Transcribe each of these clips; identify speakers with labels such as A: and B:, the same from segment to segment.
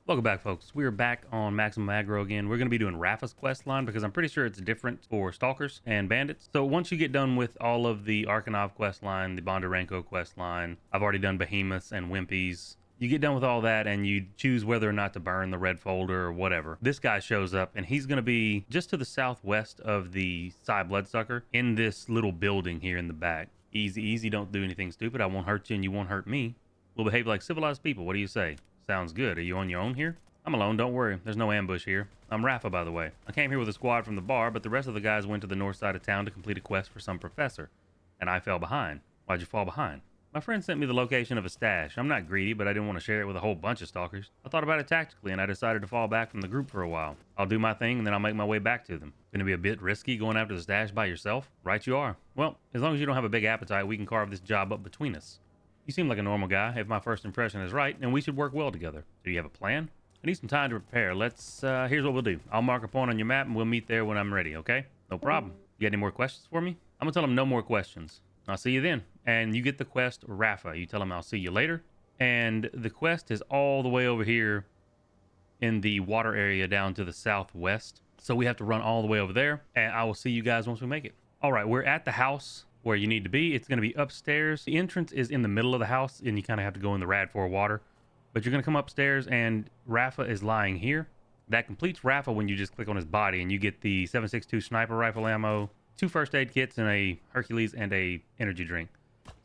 A: Welcome back, folks. We're back on Maximum Aggro again. We're going to be doing Raffa's quest line because I'm pretty sure it's different for Stalkers and Bandits. So once you get done with all of the Arkanov quest line, the Bondarenko quest line, I've already done Behemoths and Wimpies. You get done with all that and you choose whether or not to burn the red folder or whatever. This guy shows up and he's going to be just to the southwest of the Psy Bloodsucker in this little building here in the back. Easy, easy. Don't do anything stupid. I won't hurt you and you won't hurt me. We'll behave like civilized people. What do you say? Sounds good. Are you on your own here? I'm alone, don't worry. There's no ambush here. I'm Raffa, by the way. I came here with a squad from the bar, but the rest of the guys went to the north side of town to complete a quest for some professor. And I fell behind. Why'd you fall behind? My friend sent me the location of a stash. I'm not greedy, but I didn't want to share it with a whole bunch of stalkers. I thought about it tactically, and I decided to fall back from the group for a while. I'll do my thing, and then I'll make my way back to them. Gonna be a bit risky going after the stash by yourself? Right you are. Well, as long as you don't have a big appetite, we can carve this job up between us. You seem like a normal guy. If my first impression is right, then we should work well together. Do you have a plan? I need some time to prepare. Here's what we'll do. I'll mark a point on your map and we'll meet there when I'm ready, okay? No problem. You got any more questions for me? I'm gonna tell him no more questions. I'll see you then. And you get the quest Raffa. You tell him I'll see you later. And the quest is all the way over here in the water area down to the southwest. So we have to run all the way over there. And I will see you guys once we make it. All right, we're at the house where you need to be. It's going to be upstairs. The entrance is in the middle of the house and you kind of have to go in the rad for water, but you're going to come upstairs and Raffa is lying here. That completes Raffa when you just click on his body and you get the 7.62 sniper rifle ammo, 2 first aid kits, and a Hercules and a energy drink.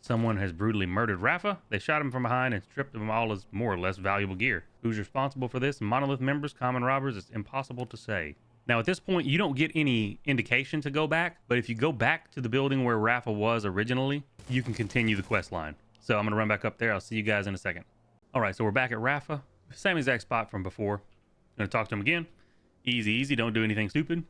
A: Someone has brutally murdered Raffa. They shot him from behind and stripped him all his more or less valuable gear. Who's responsible for this? Monolith members, common robbers? It's impossible to say. Now, at this point, you don't get any indication to go back, but if you go back to the building where Raffa was originally, you can continue the quest line. So I'm going to run back up there. I'll see you guys in a second. All right, so we're back at Raffa. Same exact spot from before. Going to talk to him again. Easy, easy. Don't do anything stupid.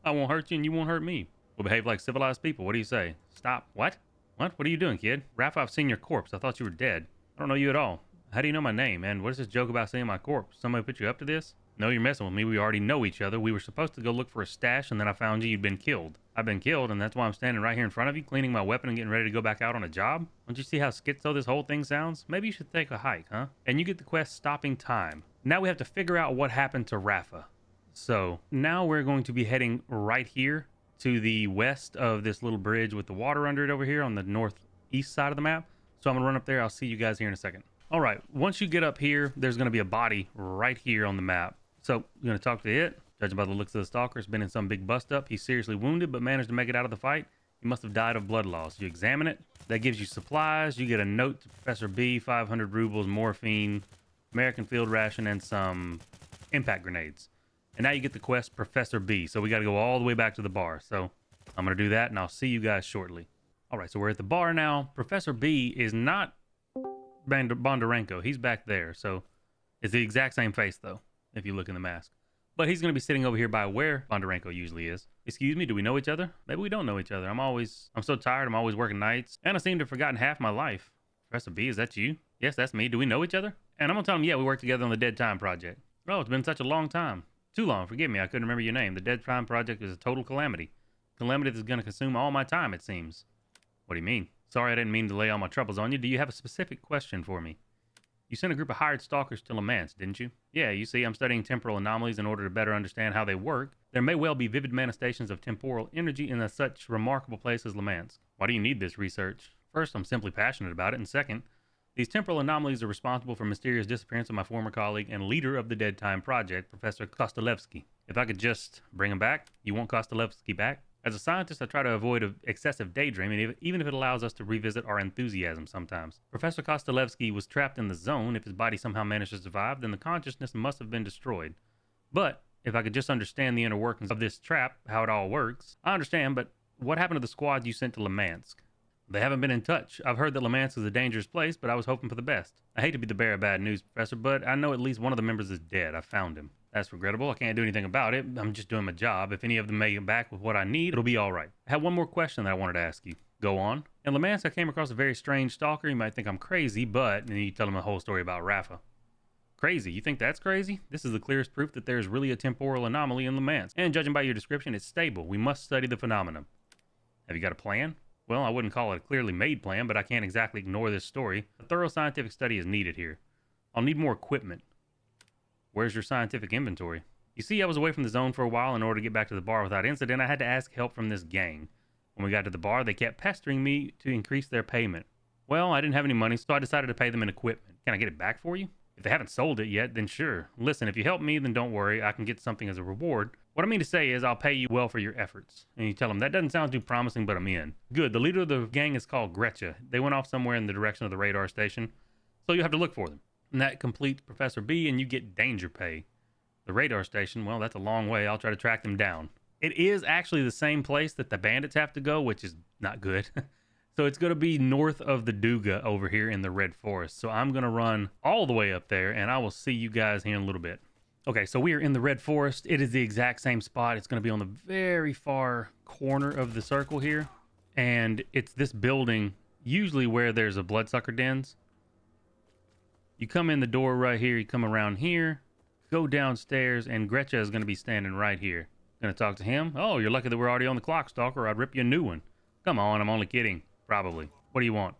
A: I won't hurt you and you won't hurt me. We'll behave like civilized people. What do you say? Stop. What? What? What are you doing, kid? Raffa, I've seen your corpse. I thought you were dead. I don't know you at all. How do you know my name? And what is this joke about seeing my corpse? Somebody put you up to this? No, you're messing with me. We already know each other. We were supposed to go look for a stash, and then I found you'd been killed. I've been killed, and that's why I'm standing right here in front of you, cleaning my weapon and getting ready to go back out on a job. Don't you see how schizo this whole thing sounds? Maybe you should take a hike, huh? And you get the quest Stopping Time. Now we have to figure out what happened to Raffa. So now we're going to be heading right here to the west of this little bridge with the water under it over here on the northeast side of the map. So I'm going to run up there. I'll see you guys here in a second. All right, once you get up here, there's going to be a body right here on the map. So you're going to talk to it. Judging by the looks of the stalker, it's been in some big bust up. He's seriously wounded, but managed to make it out of the fight. He must have died of blood loss. You examine it. That gives you supplies. You get a note to Professor B, 500 rubles, morphine, American field ration, and some impact grenades. And now you get the quest Professor B. So we got to go all the way back to the bar. So I'm going to do that, and I'll see you guys shortly. All right, so we're at the bar now. Professor B is not Bondarenko. He's back there. So it's the exact same face, though, if you look in the mask. But he's going to be sitting over here by where Bondarenko usually is. Excuse me, do we know each other? Maybe we don't know each other. I'm so tired. I'm always working nights. And I seem to have forgotten half my life. Professor B, is that you? Yes, that's me. Do we know each other? And I'm going to tell him, yeah, we work together on the Dead Time Project. Oh, it's been such a long time. Too long. Forgive me. I couldn't remember your name. The Dead Time Project is a total calamity. Calamity that's going to consume all my time, it seems. What do you mean? Sorry, I didn't mean to lay all my troubles on you. Do you have a specific question for me? You sent a group of hired stalkers to Le Mans, didn't you? Yeah, you see, I'm studying temporal anomalies in order to better understand how they work. There may well be vivid manifestations of temporal energy in such remarkable place as Le Mans. Why do you need this research? First, I'm simply passionate about it, and second, these temporal anomalies are responsible for mysterious disappearance of my former colleague and leader of the Dead Time Project, Professor Kostelevsky. If I could just bring him back, you want Kostelevsky back? As a scientist, I try to avoid excessive daydreaming, even if it allows us to revisit our enthusiasm sometimes. Professor Kostelevsky was trapped in the zone. If his body somehow managed to survive, then the consciousness must have been destroyed. But if I could just understand the inner workings of this trap, how it all works. I understand, but what happened to the squad you sent to Le Mans? They haven't been in touch. I've heard that Le Mans is a dangerous place, but I was hoping for the best. I hate to be the bearer of bad news, Professor, but I know at least one of the members is dead. I found him. That's regrettable. I can't do anything about it. I'm just doing my job. If any of them make it back with what I need, it'll be all right. I have one more question that I wanted to ask you. Go on. In Le Mans, I came across a very strange stalker. You might think I'm crazy, but... And you tell him a whole story about Raffa. Crazy? You think that's crazy? This is the clearest proof that there is really a temporal anomaly in Le Mans. And judging by your description, it's stable. We must study the phenomenon. Have you got a plan? Well, I wouldn't call it a clearly made plan, but I can't exactly ignore this story. A thorough scientific study is needed here. I'll need more equipment. Where's your scientific inventory? You see, I was away from the zone for a while in order to get back to the bar without incident. I had to ask help from this gang. When we got to the bar, they kept pestering me to increase their payment. Well, I didn't have any money, so I decided to pay them in equipment. Can I get it back for you? If they haven't sold it yet, then sure. Listen, if you help me, then don't worry. I can get something as a reward. What I mean to say is I'll pay you well for your efforts. And you tell them, that doesn't sound too promising, but I'm in. Good. The leader of the gang is called Grecha. They went off somewhere in the direction of the radar station, so you have to look for them. And that completes Professor B, and you get danger pay. The radar station, well, that's a long way. I'll try to track them down. It is actually the same place that the bandits have to go, which is not good. So it's going to be north of the Duga over here in the Red Forest. So I'm going to run all the way up there, and I will see you guys here in a little bit. Okay, so we are in the Red Forest. It is the exact same spot. It's going to be on the very far corner of the circle here. And it's this building, usually where there's a bloodsucker dens. You come in the door right here. You come around here, go downstairs, and Grecha is going to be standing right here. Going to talk to him. Oh, you're lucky that we're already on the clock, Stalker. I'd rip you a new one. Come on, I'm only kidding. Probably. What do you want?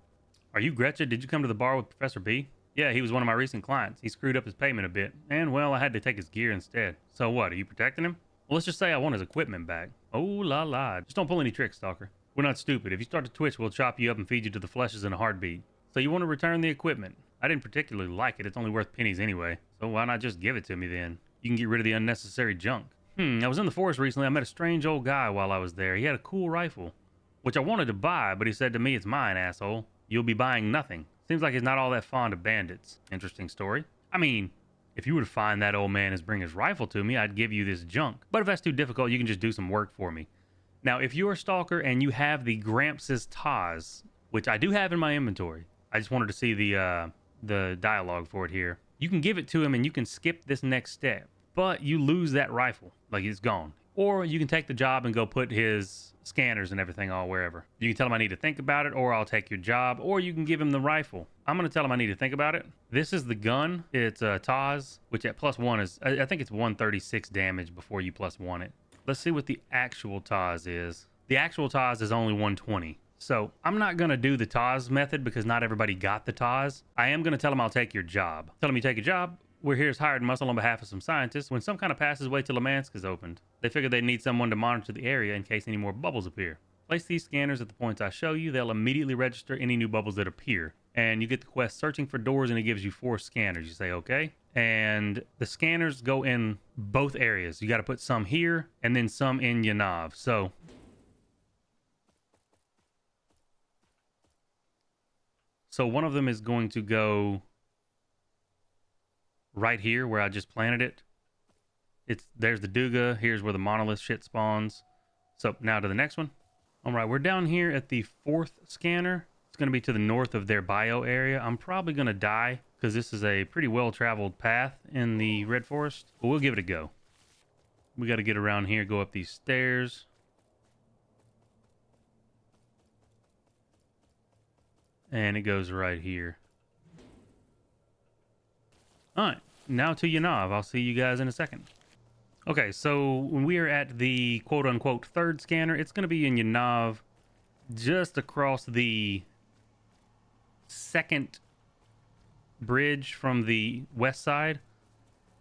A: Are you Grecha? Did you come to the bar with Professor B? Yeah, he was one of my recent clients. He screwed up his payment a bit. And, well, I had to take his gear instead. So what, are you protecting him? Well, let's just say I want his equipment back. Oh, la la. Just don't pull any tricks, Stalker. We're not stupid. If you start to twitch, we'll chop you up and feed you to the fleshes in a heartbeat. So you want to return the equipment. I didn't particularly like it. It's only worth pennies anyway. So why not just give it to me then? You can get rid of the unnecessary junk. I was in the forest recently. I met a strange old guy while I was there. He had a cool rifle, which I wanted to buy, but he said to me, it's mine, asshole. You'll be buying nothing. Seems like he's not all that fond of bandits. Interesting story. I mean, if you were to find that old man and bring his rifle to me, I'd give you this junk. But if that's too difficult, you can just do some work for me. Now, if you're a stalker and you have the Gramps' Taz, which I do have in my inventory, I just wanted to see the dialogue for it here. You can give it to him and you can skip this next step, but you lose that rifle. Like, it's gone. Or you can take the job and go put his scanners and everything all wherever. You can tell him I need to think about it, or I'll take your job, or you can give him the rifle. I'm going to tell him I need to think about it. This is the gun. It's a Taz, which at +1 is, I think it's 136 damage before you +1 it. Let's see what the actual Taz is. The actual Taz is only 120. So I'm not going to do the Taz method because not everybody got the Taz. I am going to tell him I'll take your job. Tell him you take a job. We're here as hired muscle on behalf of some scientists when some kind of passageway to Lemansk is opened. They figured they'd need someone to monitor the area in case any more bubbles appear. Place these scanners at the points I show you. They'll immediately register any new bubbles that appear. And you get the quest searching for doors, and it gives you 4 scanners. You say, okay. And the scanners go in both areas. You got to put some here and then some in Yanav. So one of them is going to go right here where I just planted it. There's the Duga. Here's where the monolith shit spawns. So now to the next one. All right, we're down here at the 4th scanner. It's going to be to the north of their bio area. I'm probably going to die because this is a pretty well-traveled path in the Red Forest. But we'll give it a go. We got to get around here, go up these stairs. And it goes right here. All right, now to Yanav. I'll see you guys in a second. Okay, so when we are at the quote-unquote 3rd scanner, it's going to be in Yanav, just across the 2nd bridge from the west side,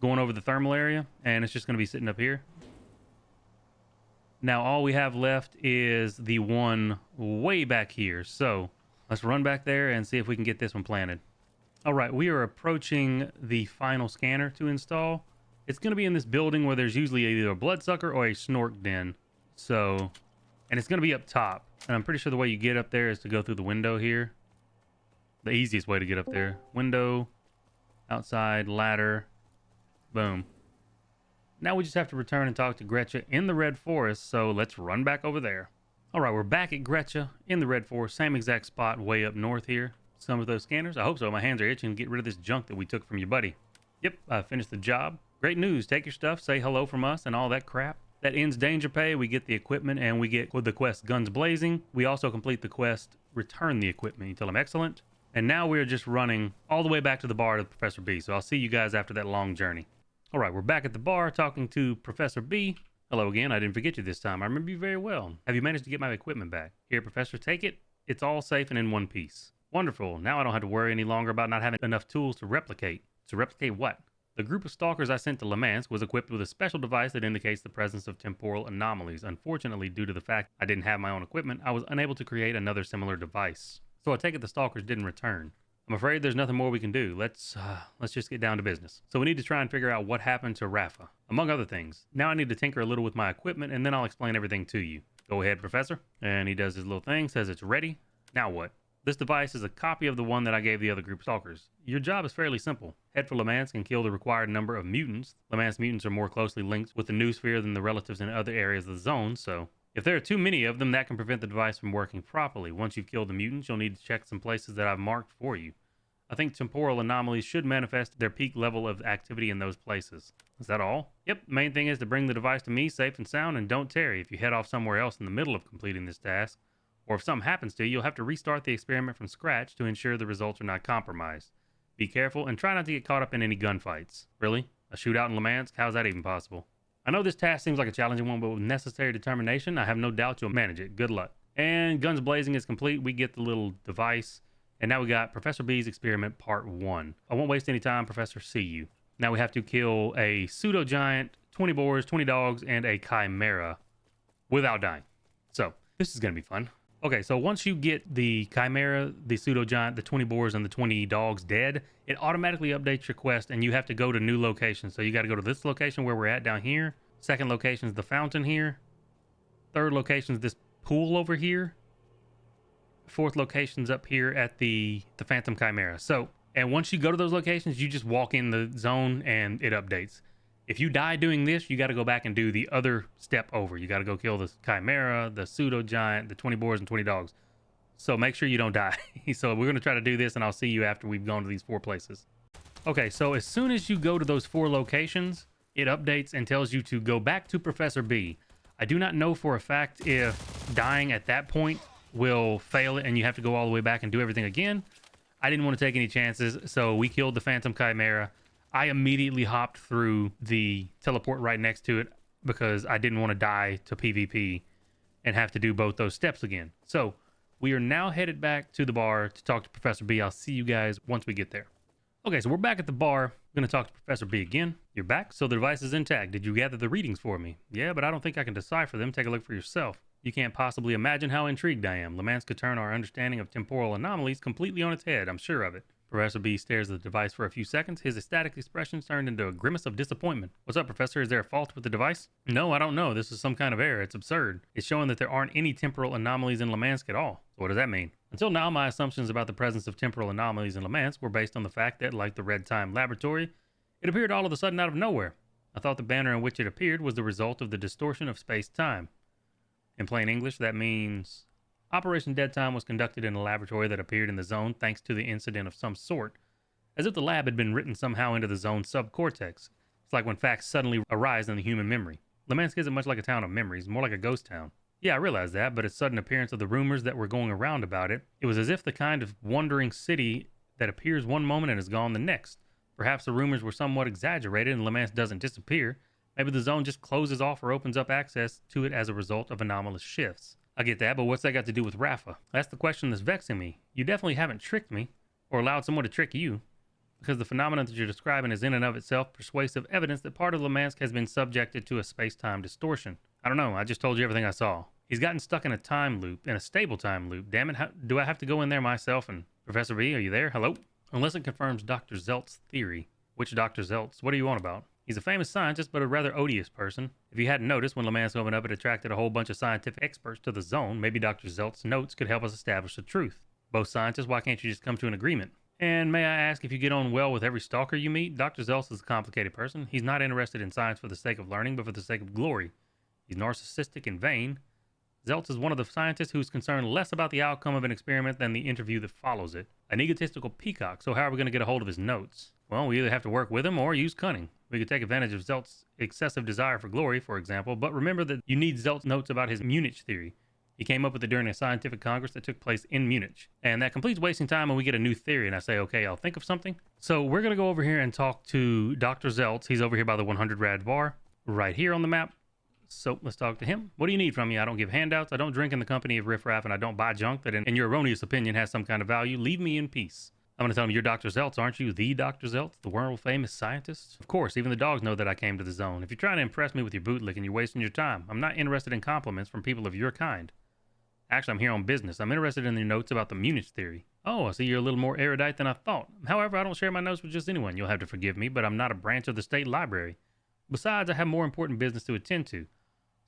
A: going over the thermal area, and it's just going to be sitting up here. Now, all we have left is the one way back here, so let's run back there and see if we can get this one planted. All right, we are approaching the final scanner to install. It's going to be in this building where there's usually either a bloodsucker or a snork den. So, and it's going to be up top. And I'm pretty sure the way you get up there is to go through the window here. The easiest way to get up there. Window, outside, ladder, boom. Now we just have to return and talk to Grecha in the Red Forest. So let's run back over there. All right, we're back at Grecha in the Red Forest. Same exact spot way up north here. Some of those scanners. I hope so. My hands are itching to get rid of this junk that we took from your buddy. Yep, I finished the job. Great news. Take your stuff, say hello from us, and all that crap. That ends danger pay. We get the equipment, and we get with the quest Guns Blazing. We also complete the quest Return the Equipment. You tell them excellent. And now we're just running all the way back to the bar to Professor B. So I'll see you guys after that long journey. All right, we're back at the bar talking to Professor B. Hello again. I didn't forget you this time. I remember you very well. Have you managed to get my equipment back? Here, Professor, take it. It's all safe and in one piece. Wonderful. Now I don't have to worry any longer about not having enough tools to replicate. To replicate what? The group of stalkers I sent to Le Mans was equipped with a special device that indicates the presence of temporal anomalies. Unfortunately, due to the fact I didn't have my own equipment, I was unable to create another similar device. So I take it the stalkers didn't return. I'm afraid there's nothing more we can do. Let's just get down to business. So we need to try and figure out what happened to Raffa, among other things. Now I need to tinker a little with my equipment, and then I'll explain everything to you. Go ahead, Professor. And he does his little thing, says it's ready. Now what? This device is a copy of the one that I gave the other group stalkers. Your job is fairly simple. Head for Le Mans and kill the required number of mutants. Le Mans mutants are more closely linked with the noosphere than the relatives in other areas of the zone, so if there are too many of them, that can prevent the device from working properly. Once you've killed the mutants, you'll need to check some places that I've marked for you. I think temporal anomalies should manifest their peak level of activity in those places. Is that all? Yep, the main thing is to bring the device to me safe and sound, and don't tarry. If you head off somewhere else in the middle of completing this task, or if something happens to you, you'll have to restart the experiment from scratch to ensure the results are not compromised. Be careful and try not to get caught up in any gunfights. Really? A shootout in Le Mans? How's that even possible? I know this task seems like a challenging one, but with necessary determination, I have no doubt you'll manage it. Good luck. And guns blazing is complete. We get the little device. And now we got Professor B's experiment part 1. I won't waste any time, Professor. See you. Now we have to kill a pseudo-giant, 20 boars, 20 dogs, and a chimera without dying. So this is going to be fun. Okay, so once you get the chimera, the pseudo-giant, the 20 boars, and the 20 dogs dead, it automatically updates your quest, and you have to go to new locations. So you got to go to this location where we're at down here. Second location is the fountain here. Third location is this pool over here. Fourth location's up here at the Phantom Chimera. So, and once you go to those locations, you just walk in the zone and it updates. If you die doing this, you got to go back and do the other step over. You got to go kill the chimera, the pseudo-giant, the 20 boars, and 20 dogs. So make sure you don't die. So we're going to try to do this, and I'll see you after we've gone to these 4 places. Okay, so as soon as you go to those 4 locations, it updates and tells you to go back to Professor B. I do not know for a fact if dying at that point will fail it and you have to go all the way back and do everything again. I didn't want to take any chances, so we killed the Phantom Chimera. I immediately hopped through the teleport right next to it because I didn't want to die to PvP and have to do both those steps again. So we are now headed back to the bar to talk to Professor B. I'll see you guys once we get there. Okay, so we're back at the bar. I'm going to talk to Professor B again. You're back? So the device is intact. Did you gather the readings for me? Yeah, but I don't think I can decipher them. Take a look for yourself. You can't possibly imagine how intrigued I am. Le Mans could turn our understanding of temporal anomalies completely on its head, I'm sure of it. Professor B stares at the device for a few seconds. His ecstatic expression turned into a grimace of disappointment. What's up, Professor? Is there a fault with the device? No, I don't know. This is some kind of error. It's absurd. It's showing that there aren't any temporal anomalies in Le Mans at all. So what does that mean? Until now, my assumptions about the presence of temporal anomalies in Le Mans were based on the fact that, like the Red Time Laboratory, it appeared all of a sudden out of nowhere. I thought the banner in which it appeared was the result of the distortion of space-time. In plain English, that means Operation Dead Time was conducted in a laboratory that appeared in the zone thanks to the incident of some sort, as if the lab had been written somehow into the zone's subcortex. It's like when facts suddenly arise in the human memory. Le Mans isn't much like a town of memories, more like a ghost town. Yeah, I realized that, but its sudden appearance of the rumors that were going around about it, it was as if the kind of wandering city that appears one moment and is gone the next. Perhaps the rumors were somewhat exaggerated and Le Mans doesn't disappear. Maybe the zone just closes off or opens up access to it as a result of anomalous shifts. I get that, but what's that got to do with Raffa? That's the question that's vexing me. You definitely haven't tricked me, or allowed someone to trick you, because the phenomenon that you're describing is in and of itself persuasive evidence that part of Le Mans has been subjected to a space-time distortion. I don't know, I just told you everything I saw. He's gotten stuck in a time loop, in a stable time loop. Damn it, do I have to go in there myself? And Professor B, are you there? Hello? Unless it confirms Dr. Zelt's theory. Which Dr. Zelt's? What are you on about? He's a famous scientist, but a rather odious person. If you hadn't noticed, when Le Mans opened up, it attracted a whole bunch of scientific experts to the zone. Maybe Dr. Zelt's notes could help us establish the truth. Both scientists, why can't you just come to an agreement? And may I ask if you get on well with every stalker you meet? Dr. Zelt's is a complicated person. He's not interested in science for the sake of learning, but for the sake of glory. He's narcissistic and vain. Zeltz is one of the scientists who's concerned less about the outcome of an experiment than the interview that follows it. An egotistical peacock, so how are we going to get a hold of his notes? Well, we either have to work with him or use cunning. We could take advantage of Zelt's excessive desire for glory, for example, but remember that you need Zelt's notes about his Munich Theory. He came up with it during a scientific congress that took place in Munich. And that completes wasting time when we get a new theory and I say, okay, I'll think of something. So we're going to go over here and talk to Dr. Zeltz. He's over here by the 100 Rad bar, right here on the map. So let's talk to him. What do you need from me? I don't give handouts. I don't drink in the company of riffraff, and I don't buy junk that in your erroneous opinion has some kind of value. Leave me in peace. I'm going to tell him, you're Dr. Zeltz, aren't you? The Dr. Zeltz, the world-famous scientist? Of course, even the dogs know that I came to the zone. If you're trying to impress me with your bootlicking, you're wasting your time. I'm not interested in compliments from people of your kind. Actually, I'm here on business. I'm interested in your notes about the Munich Theory. Oh, I see you're a little more erudite than I thought. However, I don't share my notes with just anyone. You'll have to forgive me, but I'm not a branch of the state library. Besides, I have more important business to attend to.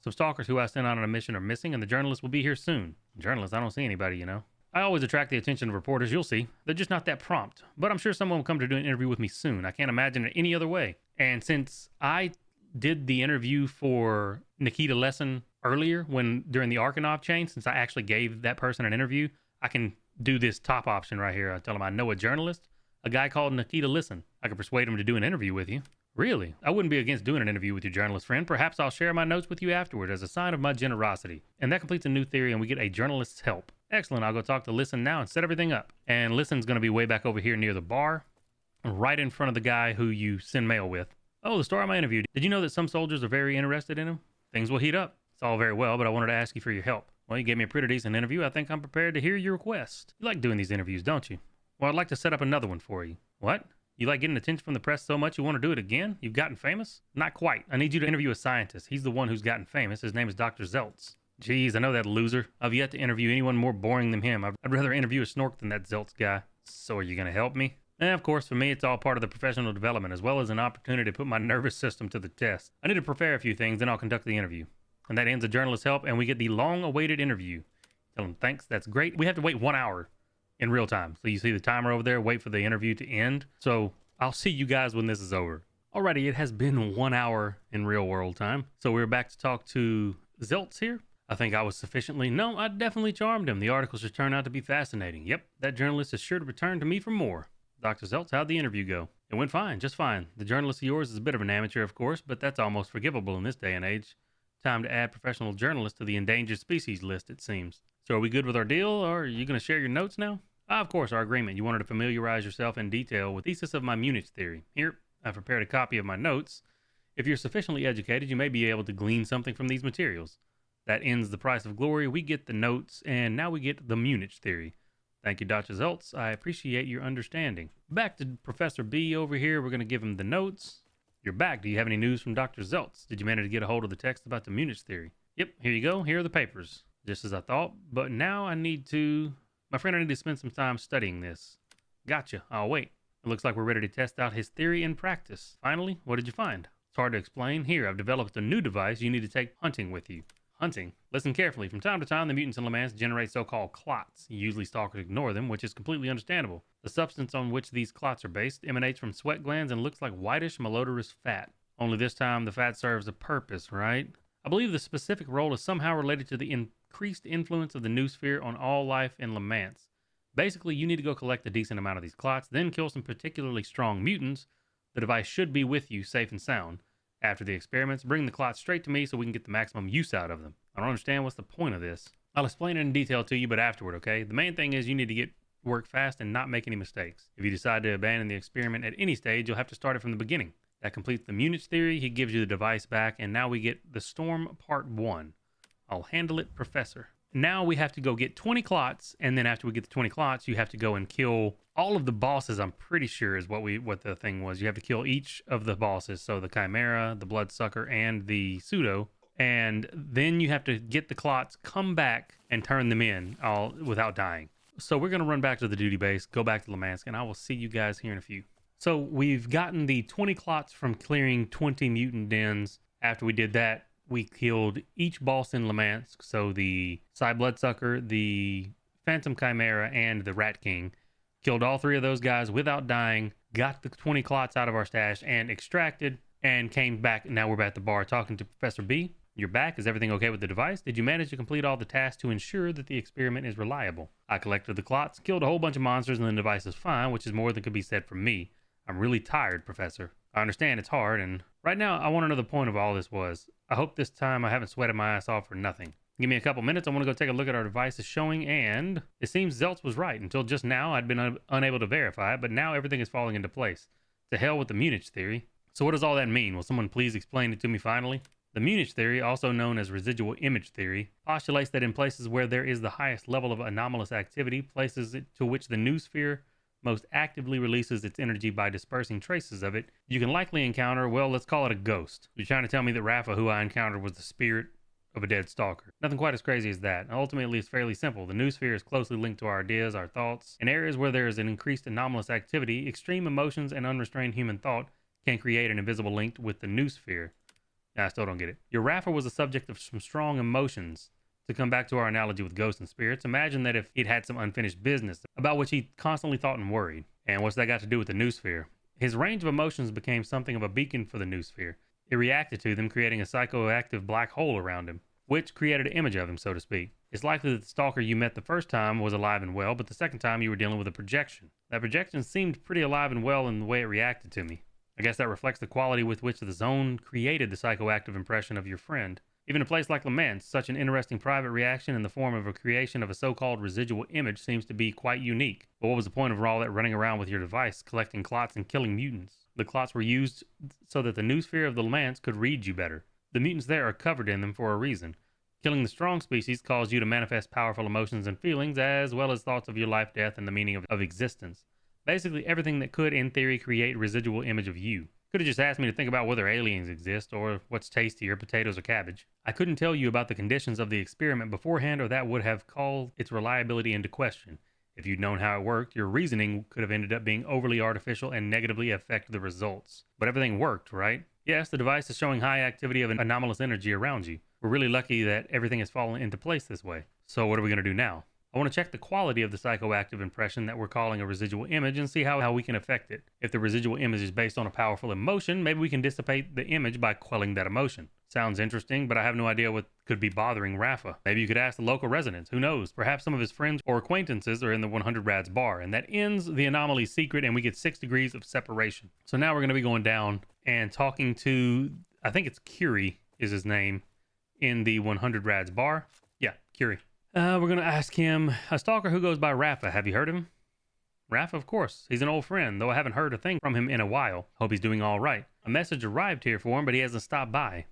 A: Some stalkers who I sent out on a mission are missing, and the journalists will be here soon. Journalists? I don't see anybody, you know. I always attract the attention of reporters, you'll see. They're just not that prompt. But I'm sure someone will come to do an interview with me soon. I can't imagine it any other way. And since I did the interview for Nikita Lesson earlier during the Arkanov chain, since I actually gave that person an interview, I can do this top option right here. I tell him I know a journalist, a guy called Nikita Lesson. I can persuade him to do an interview with you. Really? I wouldn't be against doing an interview with your journalist friend. Perhaps I'll share my notes with you afterward as a sign of my generosity. And that completes a new theory, and we get a journalist's help. Excellent. I'll go talk to Listen now and set everything up. And Listen's going to be way back over here near the bar, right in front of the guy who you send mail with. Oh, the star of my interview. Did you know that some soldiers are very interested in him? Things will heat up. It's all very well, but I wanted to ask you for your help. Well, you gave me a pretty decent interview. I think I'm prepared to hear your request. You like doing these interviews, don't you? Well, I'd like to set up another one for you. What? You like getting attention from the press so much you want to do it again? You've gotten famous? Not quite. I need you to interview a scientist. He's the one who's gotten famous. His name is Dr. Zeltz. Geez, I know that loser. I've yet to interview anyone more boring than him. I'd rather interview a snork than that Zeltz guy. So are you going to help me? And of course, for me, it's all part of the professional development, as well as an opportunity to put my nervous system to the test. I need to prepare a few things, then I'll conduct the interview. And that ends the journalist's help, and we get the long-awaited interview. Tell him, thanks, that's great. We have to wait 1 hour in real time. So you see the timer over there, wait for the interview to end. So I'll see you guys when this is over. Alrighty, it has been 1 hour in real world time. So we're back to talk to Zeltz here. I think I was No, I definitely charmed him. The articles just turned out to be fascinating. Yep, that journalist is sure to return to me for more. Dr. Zeltz, how'd the interview go? It went fine, just fine. The journalist of yours is a bit of an amateur, of course, but that's almost forgivable in this day and age. Time to add professional journalists to the endangered species list, it seems. So are we good with our deal, or are you going to share your notes now? Of course, our agreement. You wanted to familiarize yourself in detail with the thesis of my Munich theory. Here, I've prepared a copy of my notes. If you're sufficiently educated, you may be able to glean something from these materials. That ends the price of glory. We get the notes, and now we get the Munich theory. Thank you, Dr. Zeltz. I appreciate your understanding. Back to Professor B over here. We're going to give him the notes. You're back. Do you have any news from Dr. Zeltz? Did you manage to get a hold of the text about the Munich theory? Yep, here you go. Here are the papers. Just as I thought. But now I need to spend some time studying this. Gotcha. I'll wait. It looks like we're ready to test out his theory in practice. Finally, what did you find? It's hard to explain. Here, I've developed a new device you need to take hunting with you. Hunting. Listen carefully. From time to time, the mutants in Le Mans generate so-called clots. Usually stalkers ignore them, which is completely understandable. The substance on which these clots are based emanates from sweat glands and looks like whitish, malodorous fat. Only this time, the fat serves a purpose, right? I believe the specific role is somehow related to the increased influence of the noosphere on all life in Le Mans. Basically, you need to go collect a decent amount of these clots, then kill some particularly strong mutants. The device should be with you, safe and sound. After the experiments, bring the clots straight to me so we can get the maximum use out of them. I don't understand what's the point of this. I'll explain it in detail to you, but afterward, okay? The main thing is you need to get work fast and not make any mistakes. If you decide to abandon the experiment at any stage, you'll have to start it from the beginning. That completes the Munich theory. He gives you the device back, and now we get the Storm Part 1. I'll handle it, Professor. Now we have to go get 20 clots, and then after we get the 20 clots, you have to go and kill all of the bosses. I'm pretty sure is what the thing was. You have to kill each of the bosses, so the Chimera, the Bloodsucker, and the Pseudo, and then you have to get the clots, come back, and turn them in all without dying. So we're going to run back to the duty base, go back to Lemansk, and I will see you guys here in a few. So we've gotten the 20 clots from clearing 20 mutant dens. After we did that, we killed each boss in Lemansk. So the Psy Bloodsucker, the Phantom Chimera, and the Rat King. Killed all three of those guys without dying, got the 20 clots out of our stash, and extracted, and came back. Now we're back at the bar talking to Professor B. You're back. Is everything okay with the device? Did you manage to complete all the tasks to ensure that the experiment is reliable? I collected the clots, killed a whole bunch of monsters, and the device is fine, which is more than could be said for me. I'm really tired, Professor. I understand it's hard, and right now I want to know the point of all this was. I hope this time I haven't sweated my ass off for nothing. Give me a couple minutes. I want to go take a look at our devices showing, and it seems Zeltz was right. Until just now, I'd been unable to verify it, but now everything is falling into place. To hell with the Munich theory. So what does all that mean? Will someone please explain it to me finally? The Munich theory, also known as residual image theory, postulates that in places where there is the highest level of anomalous activity, places to which the noosphere most actively releases its energy by dispersing traces of it, you can likely encounter, well, let's call it a ghost. You're trying to tell me that Raffa, who I encountered, was the spirit of a dead stalker. Nothing quite as crazy as that. Ultimately, it's fairly simple. The noosphere is closely linked to our ideas, our thoughts. In areas where there is an increased anomalous activity, extreme emotions and unrestrained human thought can create an invisible link with the noosphere. I still don't get it. Your Raffa was a subject of some strong emotions. To come back to our analogy with ghosts and spirits, imagine that if he'd had some unfinished business about which he constantly thought and worried. And what's that got to do with the noosphere? His range of emotions became something of a beacon for the noosphere. It reacted to them, creating a psychoactive black hole around him, which created an image of him, so to speak. It's likely that the stalker you met the first time was alive and well, but the second time you were dealing with a projection. That projection seemed pretty alive and well in the way it reacted to me. I guess that reflects the quality with which the zone created the psychoactive impression of your friend. Even a place like Le Mans, such an interesting private reaction in the form of a creation of a so-called residual image seems to be quite unique. But what was the point of all that running around with your device, collecting clots and killing mutants? The clots were used so that the noosphere of the Le Mans could read you better. The mutants there are covered in them for a reason. Killing the strong species caused you to manifest powerful emotions and feelings, as well as thoughts of your life, death, and the meaning of existence. Basically everything that could, in theory, create residual image of you. Could have just asked me to think about whether aliens exist, or what's tastier, potatoes or cabbage. I couldn't tell you about the conditions of the experiment beforehand, or that would have called its reliability into question. If you'd known how it worked, your reasoning could have ended up being overly artificial and negatively affected the results. But everything worked, right? Yes, the device is showing high activity of anomalous energy around you. We're really lucky that everything has fallen into place this way. So what are we going to do now? I want to check the quality of the psychoactive impression that we're calling a residual image and see how we can affect it. If the residual image is based on a powerful emotion, maybe we can dissipate the image by quelling that emotion. Sounds interesting, but I have no idea what could be bothering Raffa. Maybe you could ask the local residents. Who knows? Perhaps some of his friends or acquaintances are in the 100 Rads bar, and that ends the Anomalies Secret, and we get 6 degrees of separation. So now we're going to be going down and talking to, I think it's Curie is his name, in the 100 Rads bar. Yeah, Curie. We're going to ask him, a stalker who goes by Raffa. Have you heard of him? Raffa, of course. He's an old friend, though I haven't heard a thing from him in a while. Hope he's doing all right. A message arrived here for him, but he hasn't stopped by.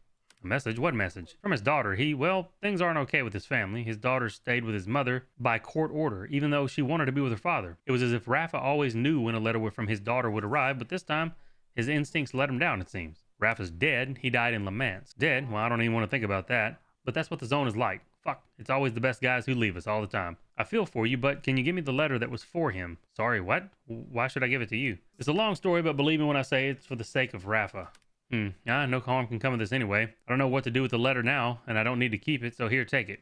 A: A message? What message? From his daughter. Well, things aren't okay with his family. His daughter stayed with his mother by court order, even though she wanted to be with her father. It was as if Raffa always knew when a letter from his daughter would arrive, but this time, his instincts let him down, it seems. Raffa's dead. He died in Le Mans. Dead? Well, I don't even want to think about that. But that's what the zone is like. Fuck, it's always the best guys who leave us all the time. I feel for you, but can you give me the letter that was for him? Sorry, what? Why should I give it to you? It's a long story, but believe me when I say it's for the sake of Raffa. No harm can come of this anyway. I don't know what to do with the letter now, and I don't need to keep it, so here, take it.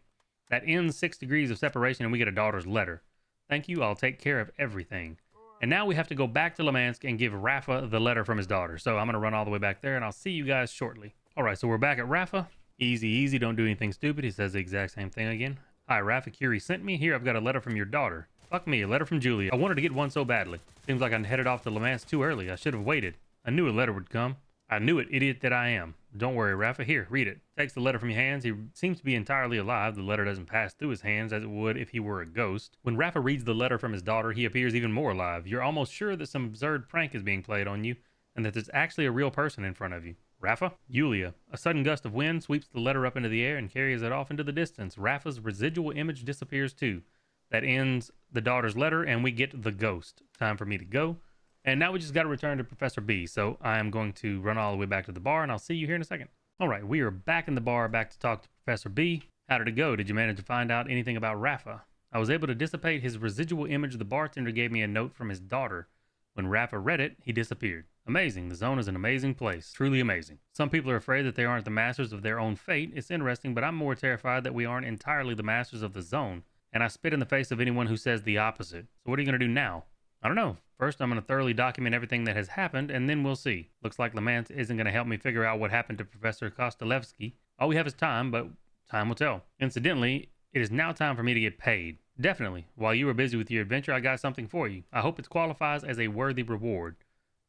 A: That ends 6 degrees of separation, and we get a daughter's letter. Thank you, I'll take care of everything. And now we have to go back to Le Mans and give Raffa the letter from his daughter. So I'm going to run all the way back there, and I'll see you guys shortly. All right, so we're back at Raffa. Easy, easy, don't do anything stupid. He says the exact same thing again. Hi, Raffa, Curie sent me. Here, I've got a letter from your daughter. Fuck me, a letter from Julia. I wanted to get one so badly. Seems like I headed off to Le Mans too early. I should have waited. I knew a letter would come. I knew it, idiot that I am. Don't worry, Raffa. Here, read it. Takes the letter from your hands. He seems to be entirely alive. The letter doesn't pass through his hands as it would if he were a ghost. When Raffa reads the letter from his daughter, he appears even more alive. You're almost sure that some absurd prank is being played on you and that there's actually a real person in front of you. Raffa? Julia. A sudden gust of wind sweeps the letter up into the air and carries it off into the distance. Raffa's residual image disappears too. That ends the daughter's letter, and we get the ghost. Time for me to go. And now we just got to return to Professor B. So I am going to run all the way back to the bar, and I'll see you here in a second. All right, we are back in the bar, back to talk to Professor B. How did it go? Did you manage to find out anything about Raffa? I was able to dissipate his residual image. The bartender gave me a note from his daughter. When Raffa read it, he disappeared. Amazing. The zone is an amazing place. Truly amazing. Some people are afraid that they aren't the masters of their own fate. It's interesting, but I'm more terrified that we aren't entirely the masters of the zone. And I spit in the face of anyone who says the opposite. So what are you going to do now? I don't know. First, I'm going to thoroughly document everything that has happened, and then we'll see. Looks like Le Mans isn't going to help me figure out what happened to Professor Kostelevsky. All we have is time, but time will tell. Incidentally, it is now time for me to get paid. Definitely. While you were busy with your adventure, I got something for you. I hope it qualifies as a worthy reward.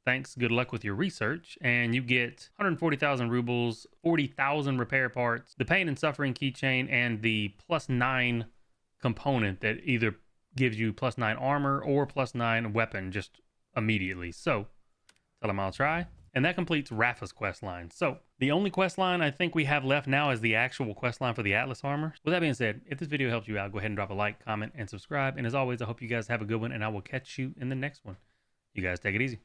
A: Thanks, good luck with your research, and you get 140,000 rubles, 40,000 repair parts, the pain and suffering keychain, and the +9 component that either gives you +9 armor or +9 weapon just immediately. So, tell him I'll try. And that completes Raffa's quest line. So the only quest line I think we have left now is the actual quest line for the Atlas armor. With that being said, if this video helps you out, go ahead and drop a like, comment, and subscribe. And as always, I hope you guys have a good one, and I will catch you in the next one. You guys take it easy.